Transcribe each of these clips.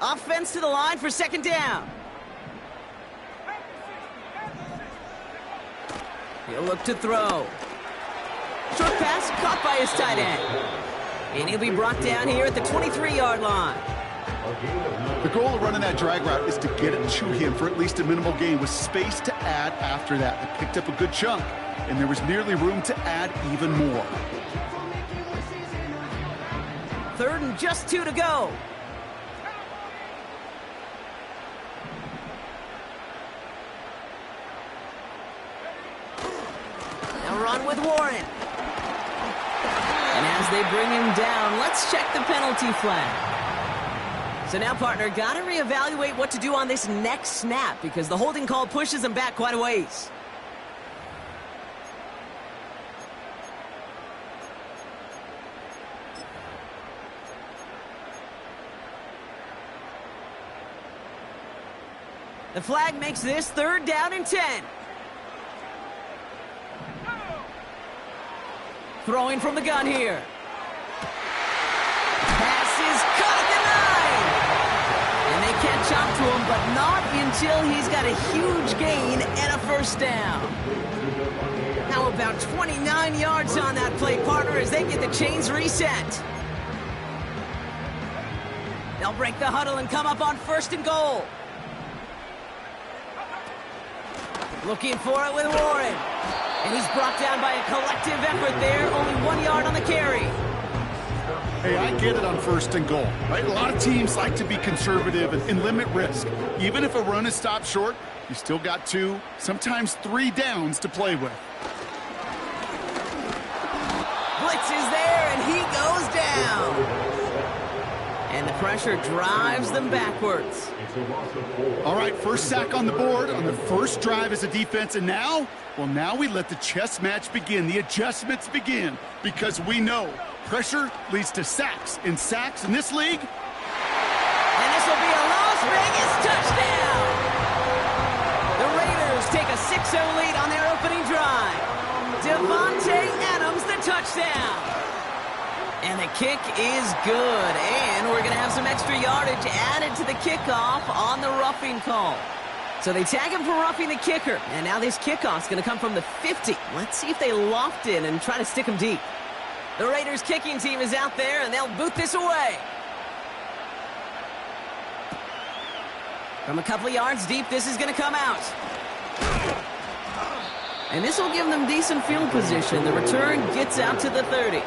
Offense to the line for second down. He'll look to throw. Short pass caught by his tight end. And he'll be brought down here at the 23-yard line. The goal of running that drag route is to get it to him for at least a minimal gain with space to add after that. They picked up a good chunk, and there was nearly room to add even more. 3rd and just 2 to go. Now run with Warren. And as they bring him down, let's check the penalty flag. So now, partner, got to reevaluate what to do on this next snap because the holding call pushes him back quite a ways. The flag makes this 3rd down and 10. Throwing from the gun here. Pass is caught at the 9. And they catch up to him, but not until he's got a huge gain and a 1st down. How about 29 yards on that play, partner, as they get the chains reset. They'll break the huddle and come up on 1st and goal. Looking for it with Warren. And he's brought down by a collective effort there. Only 1 yard on the carry. Hey, I get it on 1st and goal, right? A lot of teams like to be conservative and limit risk. Even if a run is stopped short, you still got 2, sometimes 3 downs to play with. Blitz is there, and he goes down. And the pressure drives them backwards. All right, 1st sack on the board on the 1st drive as a defense, and now, well, now we let the chess match begin, the adjustments begin, because we know pressure leads to sacks, and sacks in this league. And this will be a Las Vegas touchdown. The Raiders take a 6-0 lead on their opening drive. Devontae Adams, the touchdown. And the kick is good, and we're going to have some extra yardage added to the kickoff on the roughing call. So they tag him for roughing the kicker, and now this kickoff's going to come from the 50. Let's see if they loft in and try to stick him deep. The Raiders kicking team is out there, and they'll boot this away. From a couple of yards deep, this is going to come out. And this will give them decent field position. The return gets out to the 30.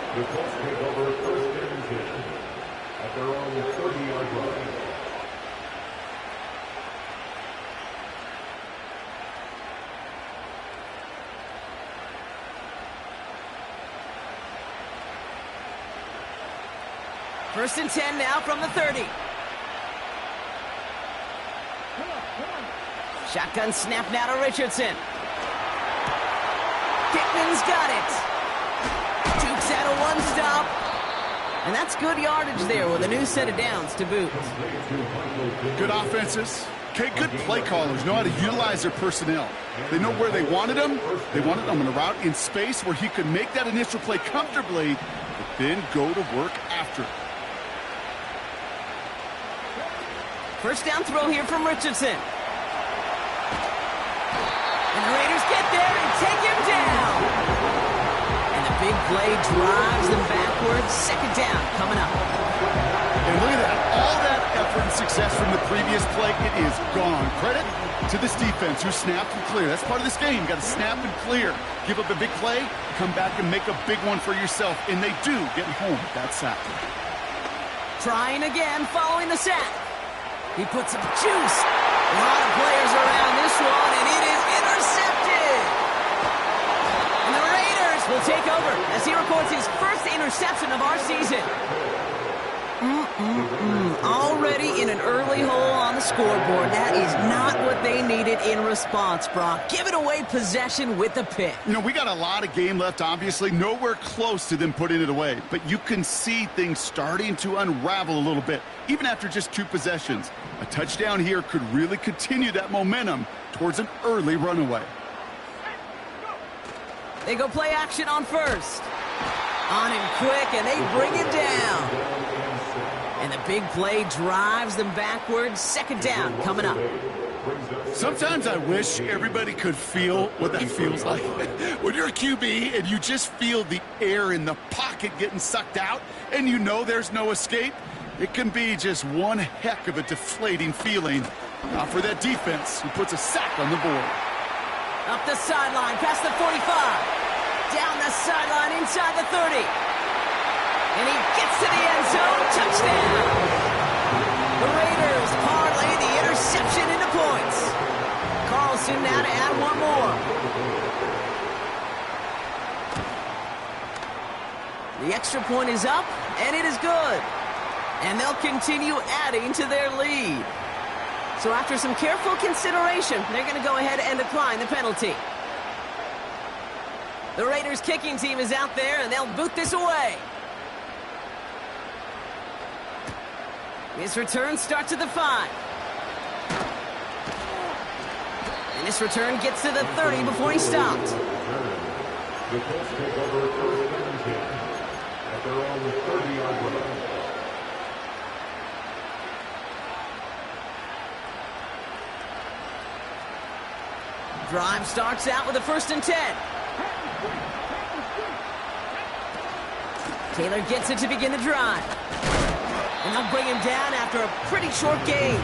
First and 10 now from the 30. Shotgun snap now to Richardson. Pittman's got it. Dukes out of 1 stop. And that's good yardage there with a new set of downs to boot. Good offenses. Okay, good play callers know how to utilize their personnel. They know where they wanted them. They wanted them in a route in space where he could make that initial play comfortably, but then go to work after it. First down throw here from Richardson. And the Raiders get there and take him down. And the big play drives them backwards. 2nd down coming up. And look at that. All that effort and success from the previous play, it is gone. Credit to this defense who snapped and cleared. That's part of this game. You got to snap and clear. Give up a big play, come back and make a big one for yourself. And they do get home with that sack. Trying again following the sack. He puts some juice. A lot of players around this one, and it is intercepted. And the Raiders will take over as he records his 1st interception of our season. Already in an early hole on the scoreboard. That is not what they needed in response, Brock. Giving away possession with the pick. You know, we got a lot of game left, obviously. Nowhere close to them putting it away. But you can see things starting to unravel a little bit, even after just 2 possessions. A touchdown here could really continue that momentum towards an early runaway. They go play action on 1st. On him quick, and they bring it down. And the big play drives them backwards. Second down coming up. Sometimes I wish everybody could feel what that feels like. When you're a QB and you just feel the air in the pocket getting sucked out and you know there's no escape, it can be just one heck of a deflating feeling. Now for that defense who puts a sack on the board. Up the sideline, past the 45. Down the sideline, inside the 30. And he gets to the end zone. Touchdown! The Raiders parlay the interception into points. Carlson now to add one more. The extra point is up, and it is good. And they'll continue adding to their lead. So after some careful consideration, they're going to go ahead and decline the penalty. The Raiders kicking team is out there, and they'll boot this away. This return starts at the 5. And this return gets to the 30 before he stopped. The Colts take over first and 10 at their own 30-yard line. Drive starts out with a 1st and 10. Taylor gets it to begin the drive. And they'll bring him down after a pretty short gain.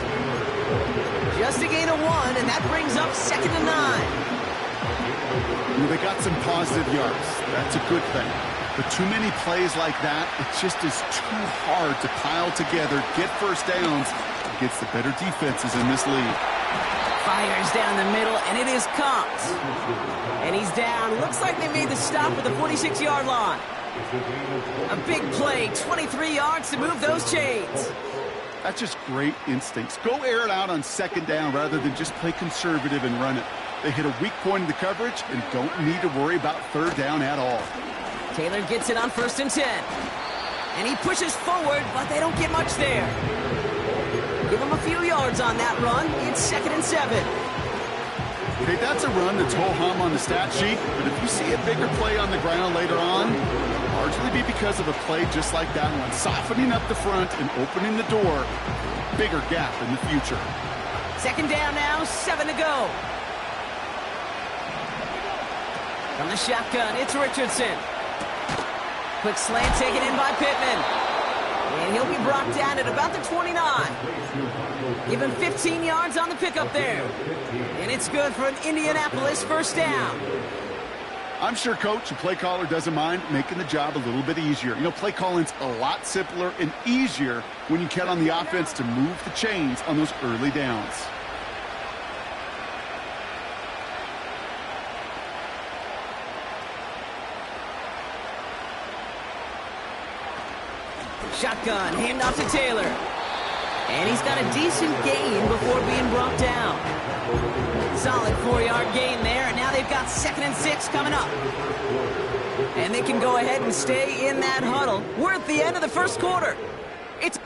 Just a gain of 1, and that brings up 2nd and 9. They got some positive yards. That's a good thing. But too many plays like that, it just is too hard to pile together, get first downs against the better defenses in this league. Fires down the middle, and it is caught. And he's down. Looks like they made the stop at the 46-yard line. A big play, 23 yards to move those chains. That's just great instincts. Go air it out on 2nd down rather than just play conservative and run it. They hit a weak point in the coverage and don't need to worry about 3rd down at all. Taylor gets it on 1st and 10. And he pushes forward, but they don't get much there. Give him a few yards on that run. It's 2nd and 7. Okay, that's a run that's ho-hum on the stat sheet, but if you see a bigger play on the ground later on, it'll largely be because of a play just like that one, softening up the front and opening the door, bigger gap in the future. 2nd down now, 7 to go. From the shotgun, it's Richardson. Quick slant taken in by Pittman. And he'll be brought down at about the 29. Give him 15 yards on the pickup there. And it's good for an Indianapolis 1st down. I'm sure coach and play caller doesn't mind making the job a little bit easier. You know, play calling's a lot simpler and easier when you count on the offense to move the chains on those early downs. Shotgun, handoff to Taylor. And he's got a decent gain before being brought down. Solid 4-yard gain there, and now they've got 2nd and 6 coming up. And they can go ahead and stay in that huddle. We're at the end of the 1st quarter. It's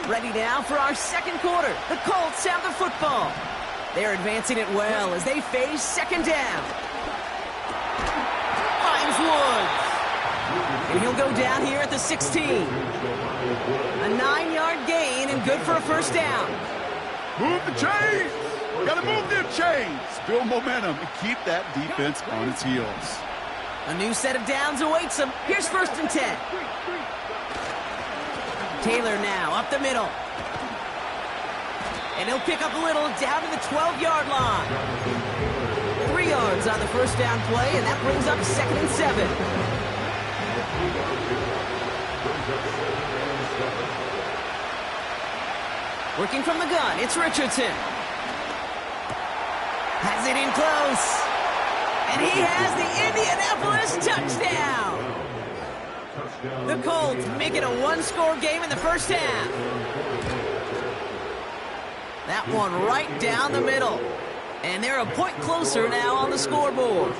ready now for our 2nd quarter. The Colts have the football. They're advancing it well as they face 2nd down. Finds Woods. And he'll go down here at the 16. A 9-yard gain and good for a 1st down. Move the chains! Gotta move them chains! Build momentum and keep that defense on its heels. A new set of downs awaits them. Here's 1st and 10. Taylor now up the middle. And he'll pick up a little down to the 12-yard line. 3 yards on the 1st down play, and that brings up 2nd and 7. Working from the gun, it's Richardson. Has it in close. And he has the Indianapolis touchdown. The Colts make it a 1-score game in the 1st half. That one right down the middle. And they're a point closer now on the scoreboard.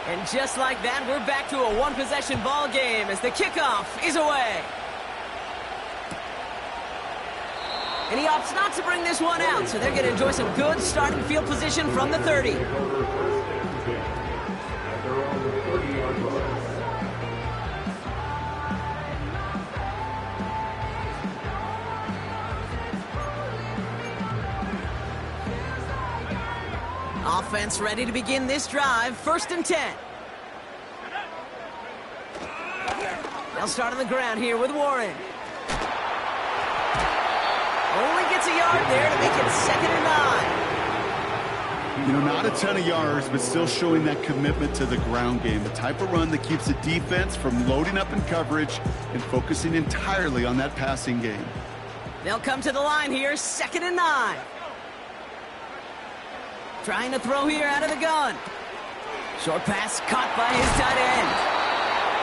And just like that, we're back to a one-possession ball game as the kickoff is away. And he opts not to bring this one out, so they're going to enjoy some good starting field position from the 30. Offense ready to begin this drive. 1st and 10. They'll start on the ground here with Warren. Only gets a yard there to make it 2nd and 9. You know, not a ton of yards, but still showing that commitment to the ground game. The type of run that keeps the defense from loading up in coverage and focusing entirely on that passing game. They'll come to the line here, 2nd and 9. Trying to throw here out of the gun. Short pass caught by his tight end.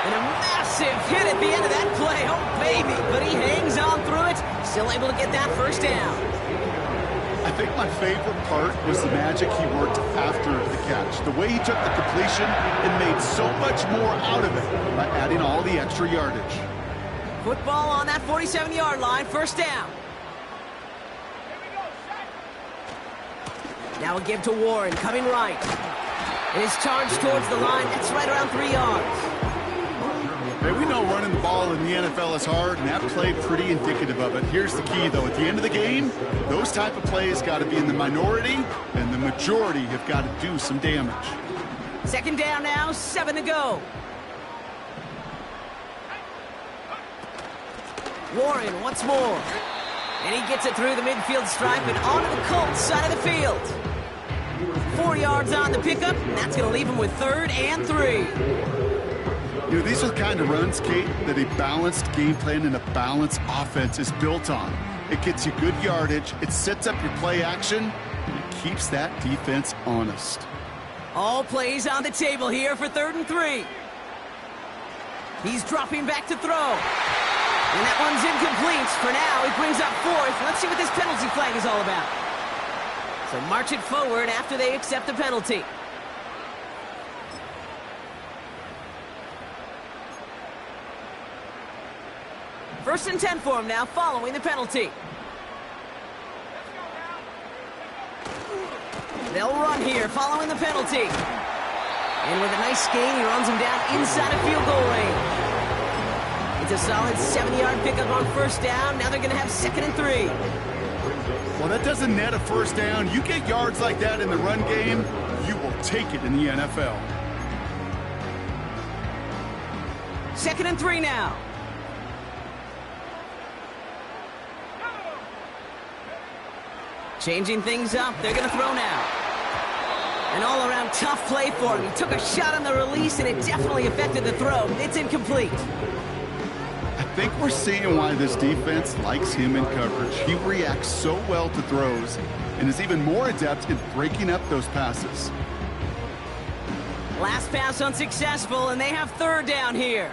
And a massive hit at the end of that play. Oh, baby. But he hangs on through it. Still able to get that 1st down. I think my favorite part was the magic he worked after the catch. The way he took the completion and made so much more out of it by adding all the extra yardage. Football on that 47-yard line. 1st down. Now a give to Warren, coming right. And his charge towards the line, that's right around 3 yards. Hey, we know running the ball in the NFL is hard, and that play pretty indicative of it. Here's the key, though. At the end of the game, those type of plays got to be in the minority, and the majority have got to do some damage. 2nd down now, 7 to go. Warren once more. And he gets it through the midfield stripe and onto the Colts side of the field. 4 yards on the pickup, and that's going to leave him with 3rd and 3. You know, these are the kind of runs, Kate, that a balanced game plan and a balanced offense is built on. It gets you good yardage, it sets up your play action, and it keeps that defense honest. All plays on the table here for 3rd and 3. He's dropping back to throw. And that one's incomplete. For now, he brings up 4th. Let's see what this penalty flag is all about. So march it forward after they accept the penalty. First and 10 for him now, following the penalty. They'll run here, following the penalty. And with a nice gain, he runs him down inside a field goal range. It's a solid 7-yard pickup on 1st down. Now they're going to have 2nd and 3. Well, that doesn't net a 1st down. You get yards like that in the run game, you will take it in the NFL. 2nd and 3 now. Changing things up. They're going to throw now. An all-around tough play for him. He took a shot on the release, and it definitely affected the throw. It's incomplete. I think we're seeing why this defense likes him in coverage. He reacts so well to throws and is even more adept in breaking up those passes. Last pass unsuccessful, and they have 3rd down here.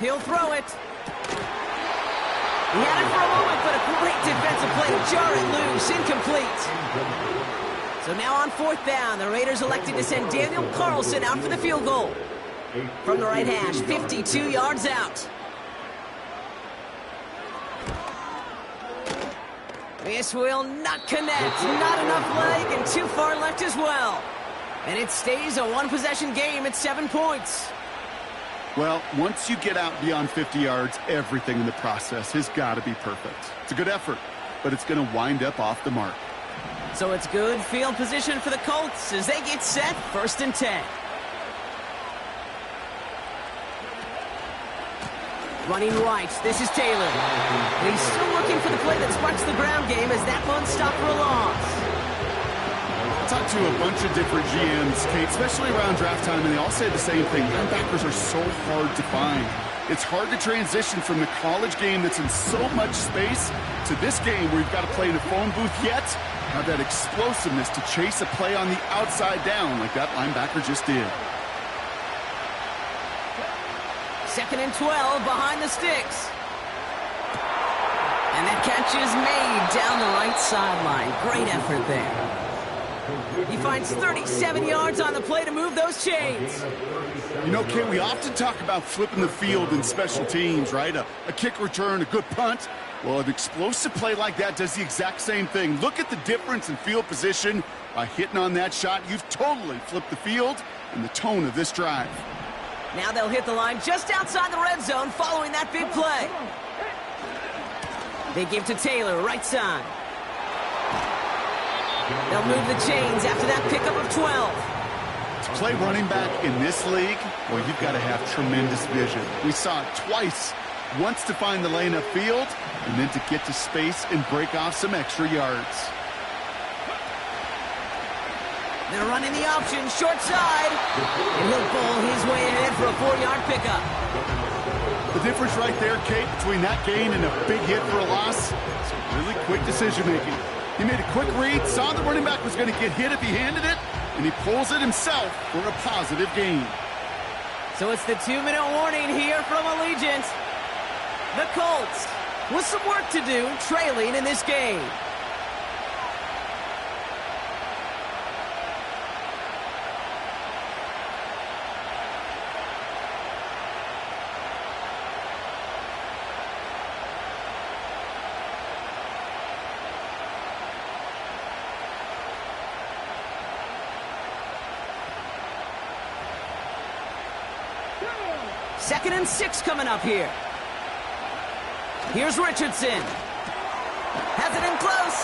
He'll throw it. He had it for a moment, but a great defensive play to jar it loose. Incomplete. So now on 4th down, the Raiders elected to send Daniel Carlson out for the field goal. From the right hash, 52 yards out. This will not connect. Not enough leg and too far left as well. And it stays a one-possession game at 7 points. Well, once you get out beyond 50 yards, everything in the process has got to be perfect. It's a good effort, but it's going to wind up off the mark. So it's good field position for the Colts as they get set. 1st and 10. Running right, this is Taylor. And he's still looking for the play that sparks the ground game as that one stopped for a loss. I talked to a bunch of different GMs, Kate, especially around draft time, and they all say the same thing. Linebackers are so hard to find. It's hard to transition from the college game that's in so much space to this game where you've got to play in a phone booth, yet Have that explosiveness to chase a play on the outside down like that linebacker just did. 2nd and 12 behind the sticks. And that catch is made down the right sideline. Great effort there. He finds 37 yards on the play to move those chains. You know, Kate, we often talk about flipping the field in special teams, right? A kick return, a good punt. Well, an explosive play like that does the exact same thing. Look at the difference in field position. By hitting on that shot, you've totally flipped the field and the tone of this drive. Now they'll hit the line just outside the red zone following that big play. They give to Taylor, right side. They'll move the chains after that pickup of 12. To play running back in this league, well, you've got to have tremendous vision. We saw it twice. Once to find the lane upfield, and then to get to space and break off some extra yards. They're running the option, short side. And he'll pull his way ahead for a 4-yard pickup. The difference right there, Kate, between that gain and a big hit for a loss, is really quick decision-making. He made a quick read, saw the running back was going to get hit if he handed it, and he pulls it himself for a positive gain. So it's the 2-minute warning here from Allegiant. The Colts with some work to do, trailing in this game. Second and 6 coming up here. Here's Richardson. Has it in close.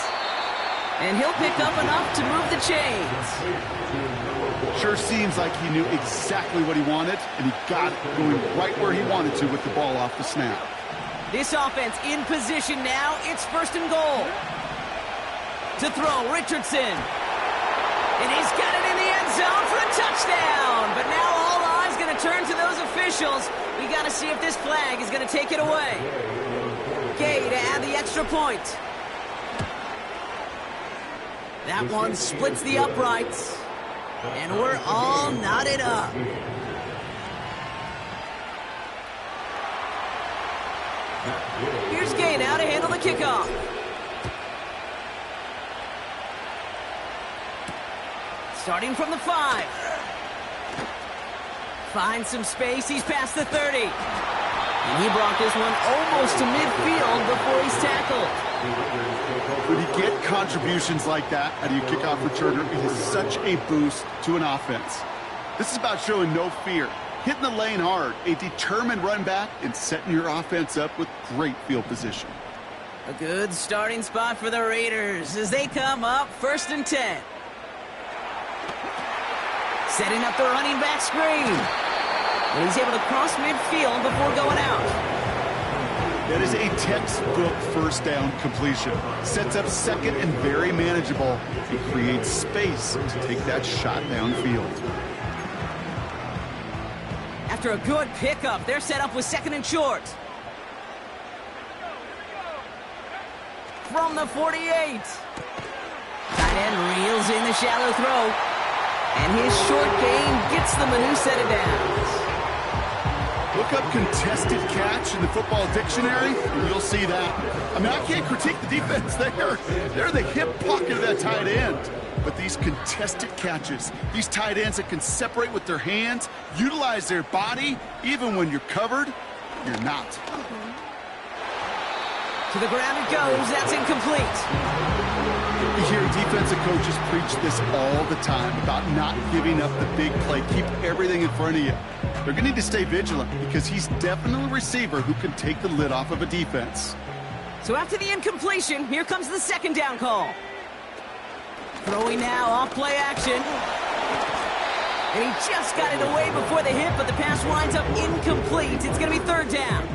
And he'll pick up enough to move the chains. Sure seems like he knew exactly what he wanted, and he got it going right where he wanted to with the ball off the snap. This offense in position now. It's 1st and goal. To throw, Richardson. And he's got it in the end zone for a touchdown. But now all eyes going to turn to those officials. We got to see if this flag is going to take it away. Gay to add the extra point. That one splits the uprights. And we're all knotted up. Here's Gay now to handle the kickoff. Starting from the 5. Finds some space. He's past the 30. And he brought this one almost to midfield before he's tackled. When you get contributions like that out of your kickoff returner, it is such a boost to an offense. This is about showing no fear, hitting the lane hard, a determined run back, and setting your offense up with great field position. A good starting spot for the Raiders as they come up 1st and 10. Setting up the running back screen. And he's able to cross midfield before going out. That is a textbook first down completion. Sets up second and very manageable. It creates space to take that shot downfield. After a good pickup, they're set up with 2nd and short. From the 48. Tight end reels in the shallow throw. And his short gain gets them a new set of downs. Look up contested catch in the football dictionary, and you'll see that. I mean, I can't critique the defense there. They're the hip pocket of that tight end. But these contested catches, these tight ends that can separate with their hands, utilize their body, even when you're covered, you're not. To the ground it goes. That's incomplete. You hear defensive coaches preach this all the time about not giving up the big play. Keep everything in front of you. They're going to need to stay vigilant because he's definitely a receiver who can take the lid off of a defense. So after the incompletion, here comes the 2nd down call. Throwing now off play action. And he just got it away before the hit, but the pass winds up incomplete. It's going to be 3rd down.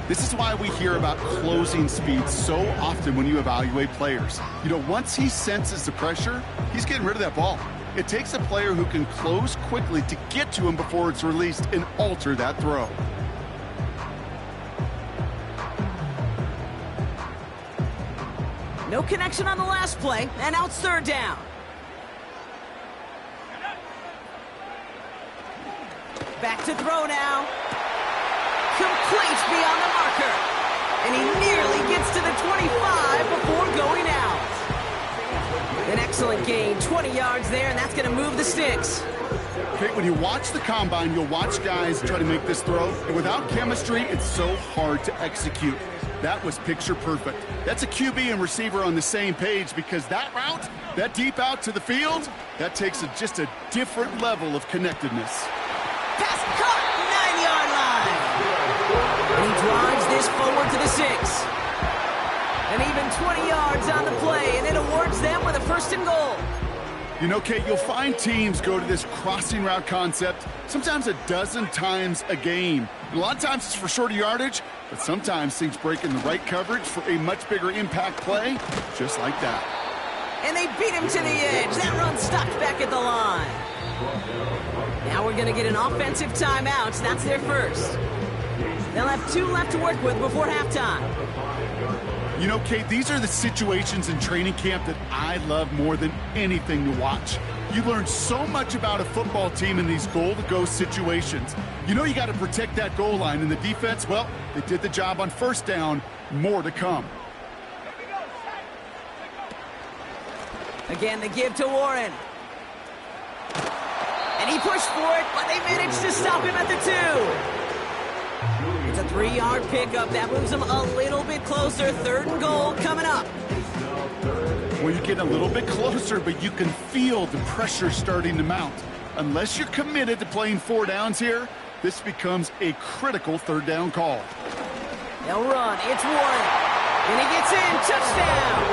This is why we hear about closing speed so often when you evaluate players. You know, once he senses the pressure, he's getting rid of that ball. It takes a player who can close quickly to get to him before it's released and alter that throw. No connection on the last play, and now it's third down. Back to throw now. Complete beyond the marker. And he nearly gets to the 25 before going out. An excellent gain, 20 yards there, and that's going to move the sticks. Okay, when you watch the combine, you'll watch guys try to make this throw. And without chemistry, it's so hard to execute. That was picture perfect. That's a QB and receiver on the same page because that route, that deep out to the field, that takes just a different level of connectedness. Pass caught, 9-yard line. And he drives this forward to the 6. And even 20 yards on the play, and it awards them with a first and goal. You know, Kate, you'll find teams go to this crossing route concept sometimes a dozen times a game. And a lot of times it's for shorter yardage, but sometimes things break in the right coverage for a much bigger impact play, just like that. And they beat him to the edge. That run stopped back at the line. Now we're going to get an offensive timeout. That's their first. They'll have 2 left to work with before halftime. You know, Kate, these are the situations in training camp that I love more than anything to watch. You learn so much about a football team in these goal-to-go situations. You know you got to protect that goal line, and the defense, well, they did the job on first down. More to come. Again, the give to Warren. And he pushed for it, but they managed to stop him at the 2. It's a 3-yard pickup. That moves them a little bit closer. Third and goal coming up. Well, you get a little bit closer, but you can feel the pressure starting to mount. Unless you're committed to playing 4 downs here, this becomes a critical third down call. They'll run. It's Warren. And he gets in. Touchdown.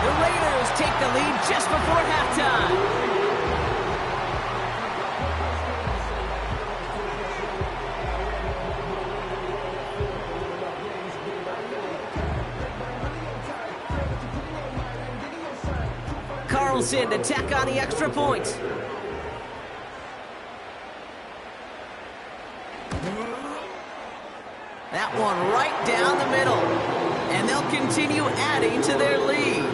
The Raiders take the lead just before halftime. Carlson to tack on the extra point. That one right down the middle. And they'll continue adding to their lead.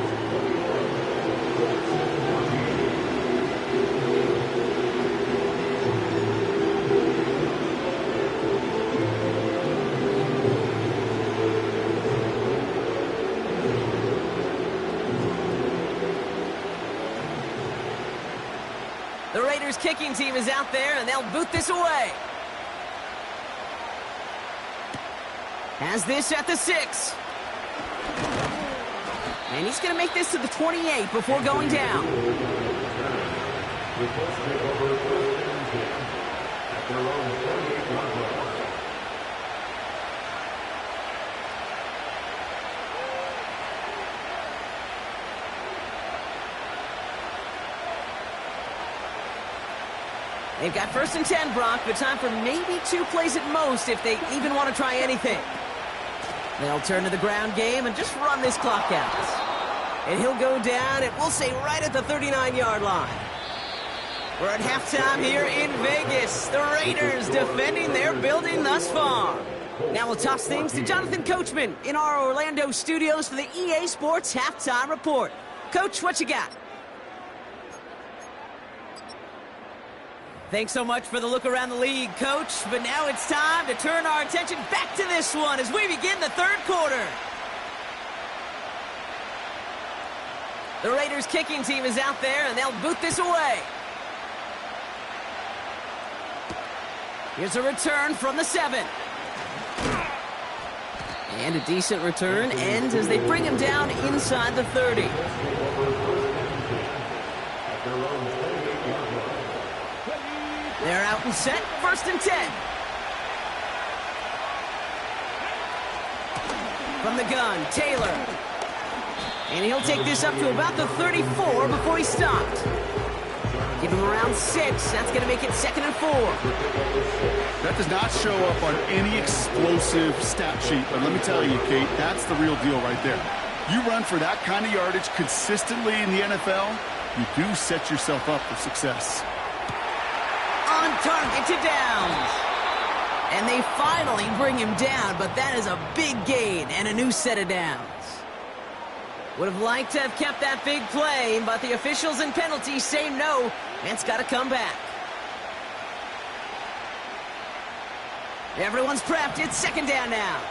The Raiders kicking team is out there, and they'll boot this away. Has this at the 6. And he's going to make this to the 28 before going down. They've got 1st and 10, Brock, but time for maybe 2 plays at most if they even want to try anything. They'll turn to the ground game and just run this clock out. And he'll go down, and we'll say right at the 39-yard line. We're at halftime here in Vegas. The Raiders defending their building thus far. Now we'll toss things to Jonathan Coachman in our Orlando studios for the EA Sports Halftime Report. Coach, what you got? Thanks so much for the look around the league, Coach. But now it's time to turn our attention back to this one as we begin the third quarter. The Raiders kicking team is out there, and they'll boot this away. Here's a return from the 7. And a decent return ends as they bring him down inside the 30. They're out and set, 1st and 10. From the gun, Taylor. And he'll take this up to about the 34 before he stopped. Give him around 6. That's going to make it 2nd and 4. That does not show up on any explosive stat sheet, but let me tell you, Kate, that's the real deal right there. You run for that kind of yardage consistently in the NFL, you do set yourself up for success. On target to Downs. And they finally bring him down, but that is a big gain and a new set of downs. Would have liked to have kept that big play, but the officials and penalties say no, and it's got to come back. Everyone's prepped. It's second down now.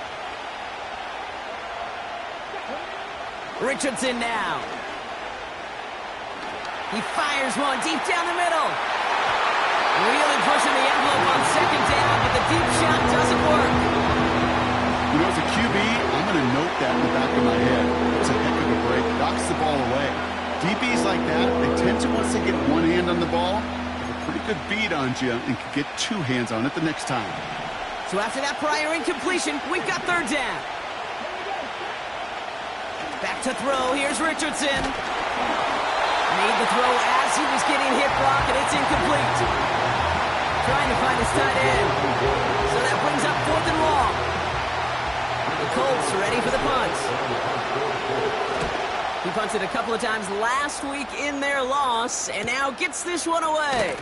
Richardson now. He fires one deep down the middle. Really pushing the envelope on second down, but the deep shot doesn't work. You know, as a QB, I'm going to note that in the back of my head. It's a heck of a break. Knocks the ball away. DBs like that, they tend to, once they get one hand on the ball, have a pretty good beat on you and can get two hands on it the next time. So after that prior incompletion, we've got third down. Back to throw. Here's Richardson. Made the throw as he was getting hit, Brock, and it's incomplete. Trying to find his tight end. So that brings up fourth and long. The Colts ready for the punt. He punted a couple of times last week in their loss, and now gets this one away.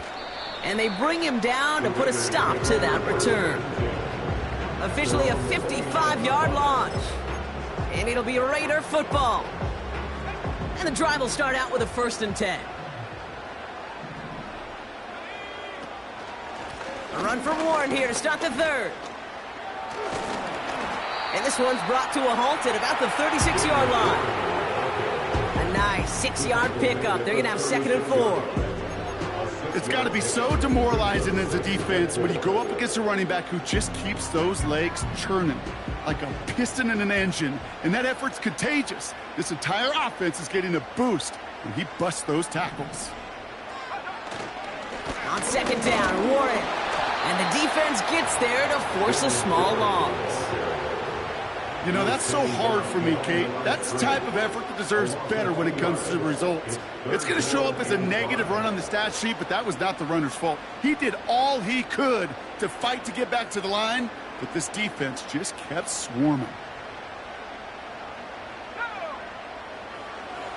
And they bring him down to put a stop to that return. Officially a 55-yard launch. And it'll be Raider football. And the drive will start out with a 1st and 10. A run from Warren here to start the third. And this one's brought to a halt at about the 36-yard line. A nice 6-yard pickup. They're going to have 2nd and 4. It's got to be so demoralizing as a defense when you go up against a running back who just keeps those legs churning like a piston in an engine, and that effort's contagious. This entire offense is getting a boost when he busts those tackles. On second down, Warren. And the defense gets there to force a small loss. You know, that's so hard for me, Kate. That's the type of effort that deserves better when it comes to the results. It's going to show up as a negative run on the stat sheet, but that was not the runner's fault. He did all he could to fight to get back to the line, but this defense just kept swarming.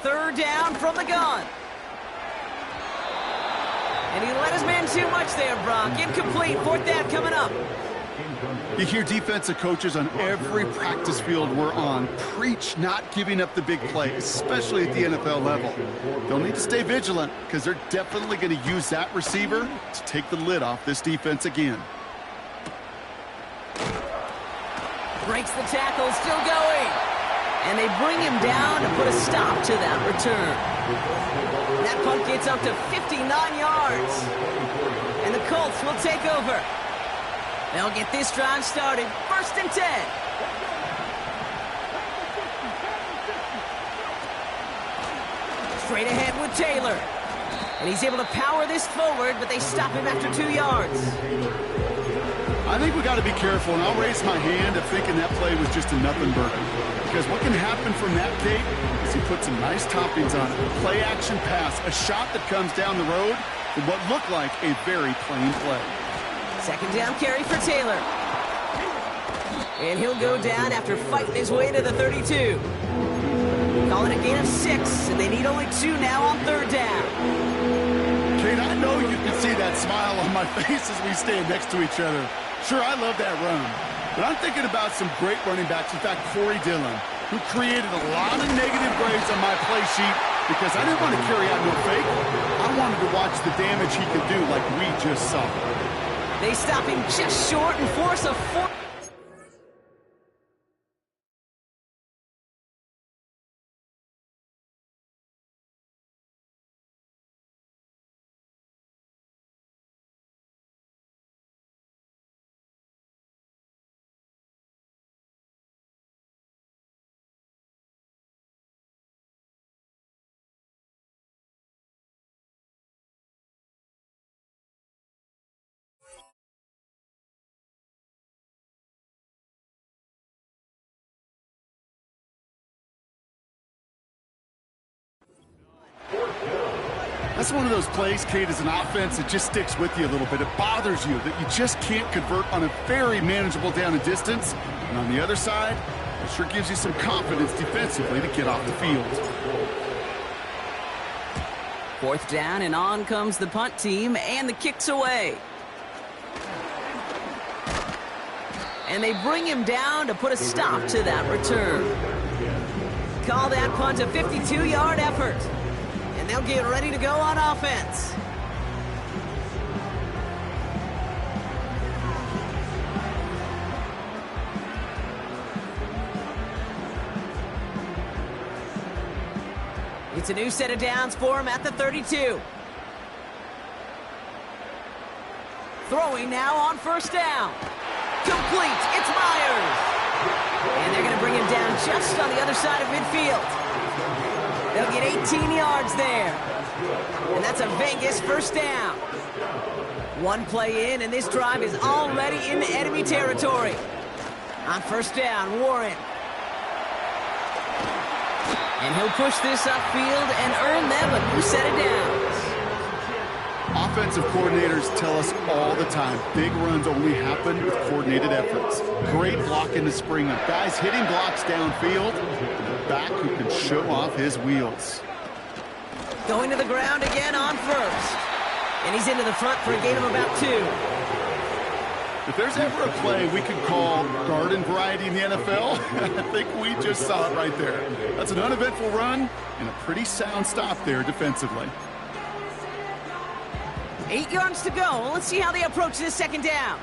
Third down from the gun. And he let his man too much there, Brock. Incomplete. 4th down coming up. You hear defensive coaches on every practice field we're on preach not giving up the big play, especially at the NFL level. They'll need to stay vigilant because they're definitely going to use that receiver to take the lid off this defense again. Breaks the tackle, still going. And they bring him down to put a stop to that return. That punt gets up to 59 yards. And the Colts will take over. They'll get this drive started. 1st and 10. Straight ahead with Taylor. And he's able to power this forward, but they stop him after 2 yards. I think we got to be careful, and I'll raise my hand of thinking that play was just a nothing burger. Because what can happen from that, Kate, is he put some nice toppings on it. Play action pass, a shot that comes down the road from what looked like a very plain play. 2nd down carry for Taylor. And he'll go down after fighting his way to the 32. Calling a gain of 6, and they need only 2 now on 3rd down. Kate, I know you can see that smile on my face as we stand next to each other. Sure, I love that run. But I'm thinking about some great running backs. In fact, Corey Dillon, who created a lot of negative grades on my play sheet because I didn't want to carry out no fake. I wanted to watch the damage he could do like we just saw. They stop him just short and force a 4. That's one of those plays, Kate, as an offense that just sticks with you a little bit. It bothers you that you just can't convert on a very manageable down and distance. And on the other side, it sure gives you some confidence defensively to get off the field. 4th down, and on comes the punt team, and the kick's away. And they bring him down to put a stop to that return. call that punt a 52-yard effort. And they'll get ready to go on offense. It's a new set of downs for him at the 32. Throwing now on first down. Complete. It's Myers. And they're going to bring him down just on the other side of midfield. They'll get 18 yards there. And that's a Vegas first down. One play in, and this drive is already in enemy territory. On first down, Warren. And he'll push this upfield and earn them a new set of downs. Offensive coordinators tell us all the time, big runs only happen with coordinated efforts. Great block in the spring up. Guys hitting blocks downfield, and a back who can show off his wheels. Going to the ground again on first. And he's into the front for a gain of about 2. If there's ever a play we can call garden variety in the NFL, I think we just saw it right there. That's an uneventful run and a pretty sound stop there defensively. 8 yards to go. Let's see how they approach this second down.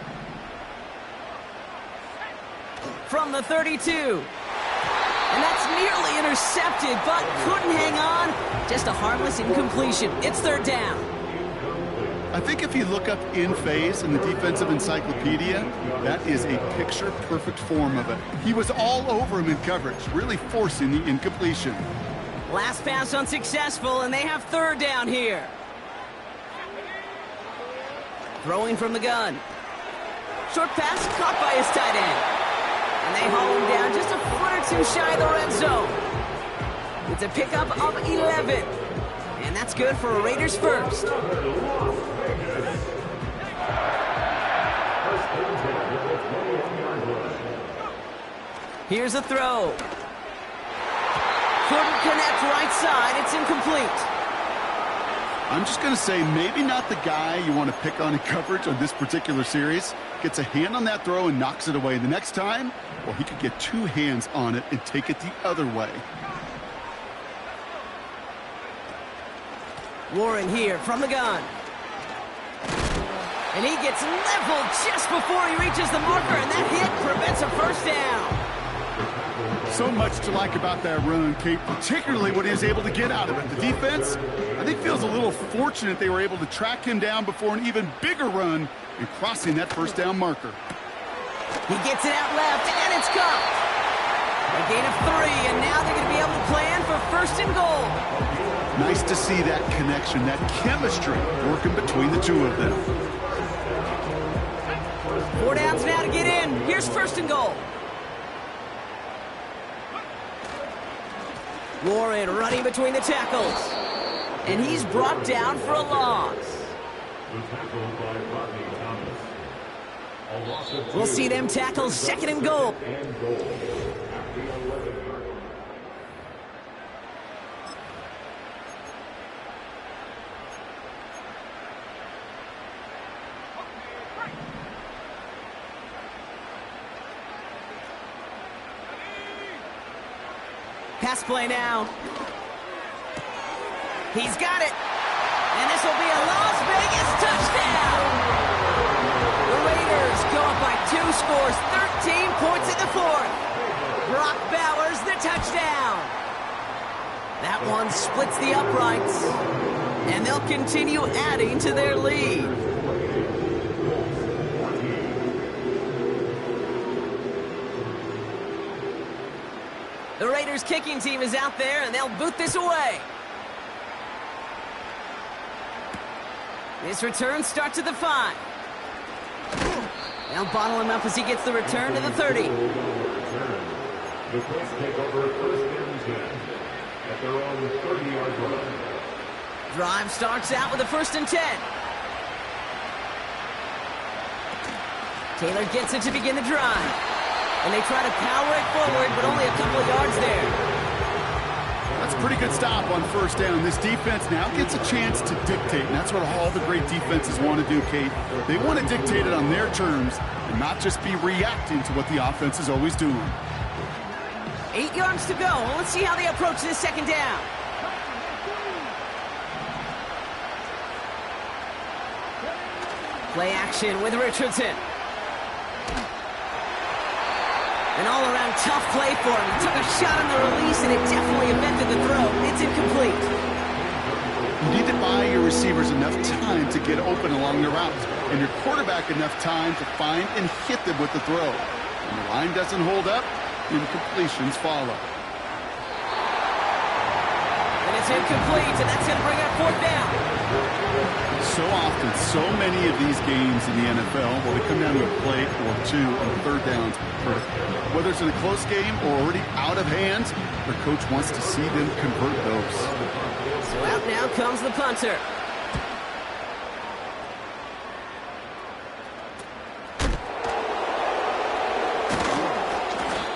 From the 32. And that's nearly intercepted, but couldn't hang on. Just a harmless incompletion. It's third down. I think if you look up in phase in the defensive encyclopedia, that is a picture-perfect form of it. He was all over him in coverage, really forcing the incompletion. Last pass unsuccessful, and they have third down here. Throwing from the gun. Short pass caught by his tight end. And they haul him down just a foot or 2 shy of the red zone. It's a pickup of 11. And that's good for a Raiders first. Here's a throw. Couldn't connect right side. It's incomplete. I'm just going to say maybe not the guy you want to pick on in coverage on this particular series. Gets a hand on that throw and knocks it away. The next time, well, he could get 2 hands on it and take it the other way. Warren here from the gun. And he gets leveled just before he reaches the marker, and that hit prevents a first down. So much to like about that run, Kate, particularly what he was able to get out of it. The defense, I think, feels a little fortunate they were able to track him down before an even bigger run and crossing that first down marker. He gets it out left, and it's caught. A gain of 3, and now they're going to be able to plan for first and goal. Nice to see that connection, that chemistry working between the two of them. 4 downs now to get in. Here's first and goal. Warren running between the tackles. And he's brought down for a loss. We'll see them tackle second and goal. Pass play now. He's got it. And this will be a Las Vegas touchdown. The Raiders go up by 2 scores, 13 points in the 4th. Brock Bowers the touchdown. That one splits the uprights. And they'll continue adding to their lead. The Raiders kicking team is out there, and they'll boot this away. This return starts at the 5. They'll bottle him up as he gets the return to the 30. The Colts take over first and 10 at their own 30-yard line. Drive starts out with a 1st and 10. Taylor gets it to begin the drive. And they try to power it forward, but only a couple of yards there. That's a pretty good stop on first down. This defense now gets a chance to dictate, and that's what all the great defenses want to do, Kate. They want to dictate it on their terms and not just be reacting to what the offense is always doing. 8 yards to go. Let's see how they approach this second down. Play action with Richardson. An all-around tough play for him. He took a shot on the release, and it definitely affected the throw. It's incomplete. You need to buy your receivers enough time to get open along the routes, and your quarterback enough time to find and hit them with the throw. When the line doesn't hold up, incompletions follow. And it's incomplete, and that's going to bring up fourth down. So often, so many of these games in the NFL, well, they come down to a play or two on third downs. Whether it's in a close game or already out of hand, their coach wants to see them convert those. So out now comes the punter.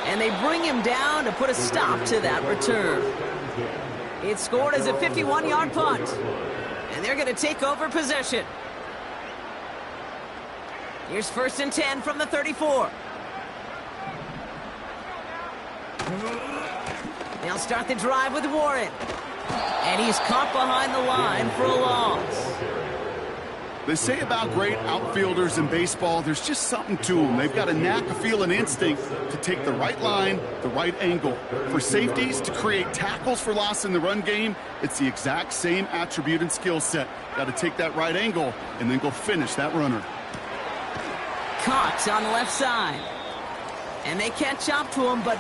And they bring him down to put a stop to that return. It's scored as a 51-yard punt. And they're going to take over possession. Here's 1st and 10 from the 34. They'll start the drive with Warren. And he's caught behind the line for a loss. They say about great outfielders in baseball, there's just something to them. They've got a knack, a feel, and instinct to take the right line, the right angle. For safeties, to create tackles for loss in the run game, it's the exact same attribute and skill set. Got to take that right angle and then go finish that runner. Caught on the left side. And they catch up to him, but